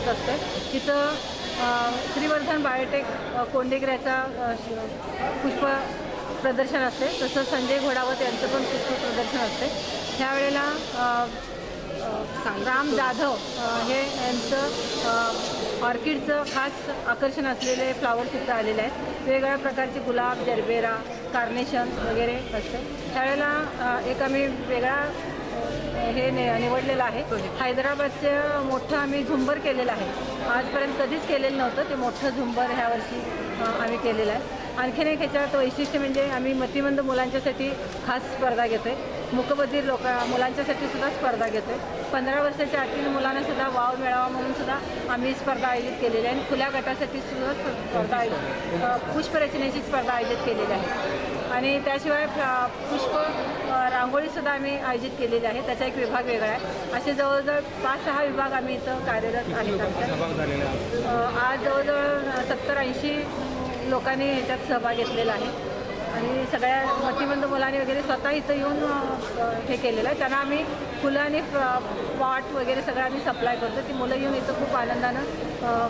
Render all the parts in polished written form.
होत असते. तिथं श्रीवर्धन बायोटेक कोंडेगिऱ्याचा पुष्प प्रदर्शन असते. तसंच संजय घोडावत यांचं पण पुष्प प्रदर्शन असते. त्यावेळेला राम जाधव हे यांचं ऑर्किडचं खास आकर्षण असलेले फ्लावर्स इथं आलेले आहेत. वेगवेगळ्या प्रकारचे गुलाब, जरबेरा, कार्नेशन वगैरे असते. त्यावेळेला एक आम्ही वेगळा हे निवडलेलं आहे. हैदराबादचं मोठं आम्ही झुंबर केलेलं आहे. आजपर्यंत कधीच केलेलं नव्हतं. ते मोठं झुंबर ह्या वर्षी आम्ही केलेलं आहे. आणखीन एक ह्याच्यात वैशिष्ट्य म्हणजे आम्ही मतिमंद मुलांच्यासाठी खास स्पर्धा घेतो आहे. मूकबधीर मुलांच्यासाठी सुद्धा स्पर्धा घेतो आहे. 15 वर्षाच्या आतील मुलांनासुद्धा वाव मिळावा म्हणून सुद्धा आम्ही स्पर्धा आयोजित केलेली आहे. आणि खुल्या गटासाठी सुद्धा स्पर्धा पुष्परचनेची स्पर्धा आयोजित केलेली आहे. आणि त्याशिवाय पुष्प रांगोळीसुद्धा आम्ही आयोजित केलेली आहे. त्याचा एक विभाग वेगळा आहे. असे जवळजवळ 5-6 विभाग आम्ही इथं कार्यरत आहेत. आमच्या आज जवळजवळ 70-80 लोकांनी ह्याच्यात सहभाग घेतलेला आहे. आणि सगळ्या मतिमंद मुलांनी वगैरे स्वतः इथं येऊन हे केलेलं आहे. त्यांना आम्ही फुलं आणि पॉट वगैरे सगळं आम्ही सप्लाय करतो. ती मुलं येऊन इथं खूप आनंदानं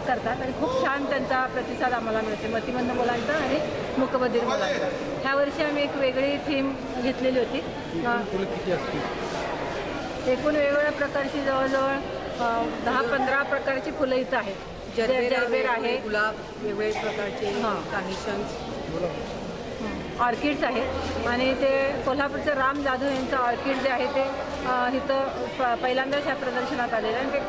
करतात आणि खूप छान त्यांचा प्रतिसाद आम्हाला मिळते मतिमंद मुलांचा आणि मूकबधीर मुलांचा. ह्या वर्षी आम्ही एक वेगळी थीम घेतलेली होती. एकूण वेगवेगळ्या प्रकारची जवळजवळ 10-15 प्रकारची फुलं इथं आहेत. जरबेर आहे, गुलाब, वेगवेगळ्या प्रकारचे कार्नेशन्स, ऑर्किड्स आहेत. आणि ते कोल्हापूरचं राम जाधव यांचं ऑर्किड जे आहे ते इथं पहिल्यांदाच ह्या प्रदर्शनात आलेलं आहे. आणि ते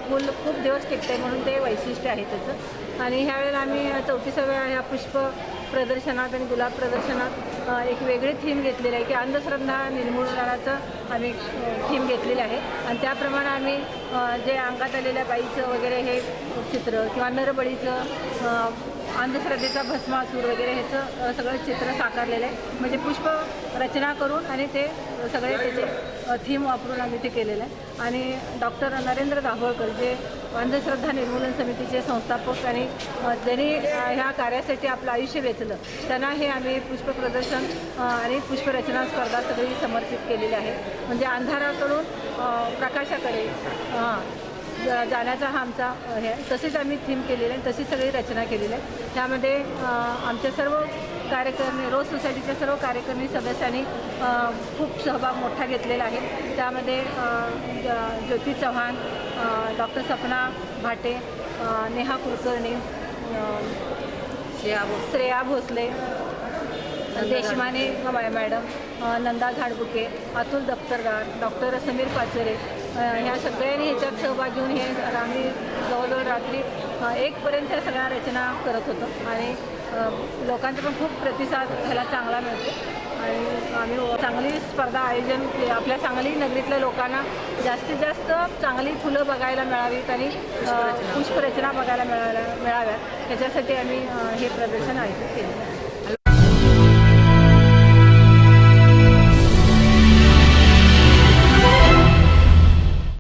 फूल खूप दिवस टिकते म्हणून ते वैशिष्ट्य आहे त्याचं. आणि ह्यावेळेला आम्ही 34व्या ह्या पुष्प प्रदर्शनात आणि गुलाब प्रदर्शनात एक वेगळी थीम घेतलेली आहे की अंधश्रद्धा निर्मूलनाचं आम्ही थीम घेतलेली आहे. आणि त्याप्रमाणे आम्ही जे अंगात आलेल्या बाईचं वगैरे हे चित्र किंवा नरबळीचं अंधश्रद्धेचा भस्मासूर वगैरे ह्याचं सगळं चित्र साकारलेलं आहे. म्हणजे पुष्प रचना करून आणि ते सगळे त्याचे थीम वापरून आम्ही ते केलेलं आहे. आणि डॉक्टर नरेंद्र दाभोळकर जे अंधश्रद्धा निर्मूलन समितीचे संस्थापक आणि ज्यांनी ह्या कार्यासाठी आपलं आयुष्य वेचलं त्यांना हे आम्ही पुष्प प्रदर्शन आणि पुष्परचना स्पर्धा सगळी समर्पित केलेली आहे. म्हणजे अंधाराकडून प्रकाशाकडे जाण्याचा हा आमचा हे आहे. तसेच आम्ही थीम केलेली आहे, तशी सगळी रचना केलेली आहे. त्यामध्ये आमच्या सर्व कार्यकर्मी रोज सोसायटीच्या सर्व कार्यकर्मी सदस्यांनी खूप सहभाग मोठा घेतलेला आहे. त्यामध्ये Jyoti Chavan, doctor Sapna Bhate, Neha Kulkarni, Shreya Bhosale, Deshmane madam, Nanda Zadbuke, Atul Daftardar, doctor Sameer Pachore ह्या सगळ्यांनी ह्याच्यात सहभाग घेऊन हे आम्ही जवळजवळ रात्री 1पर्यंत ह्या सगळ्या रचना करत होतो. आणि लोकांचा पण खूप प्रतिसाद ह्याला चांगला मिळतो. आणि आम्ही चांगली स्पर्धा आयोजन आपल्या सांगली नगरीतल्या लोकांना जास्तीत जास्त चांगली फुलं बघायला मिळावीत आणि पुष्परचना बघायला मिळाव्यात ह्याच्यासाठी आम्ही हे प्रदर्शन आयोजित केले.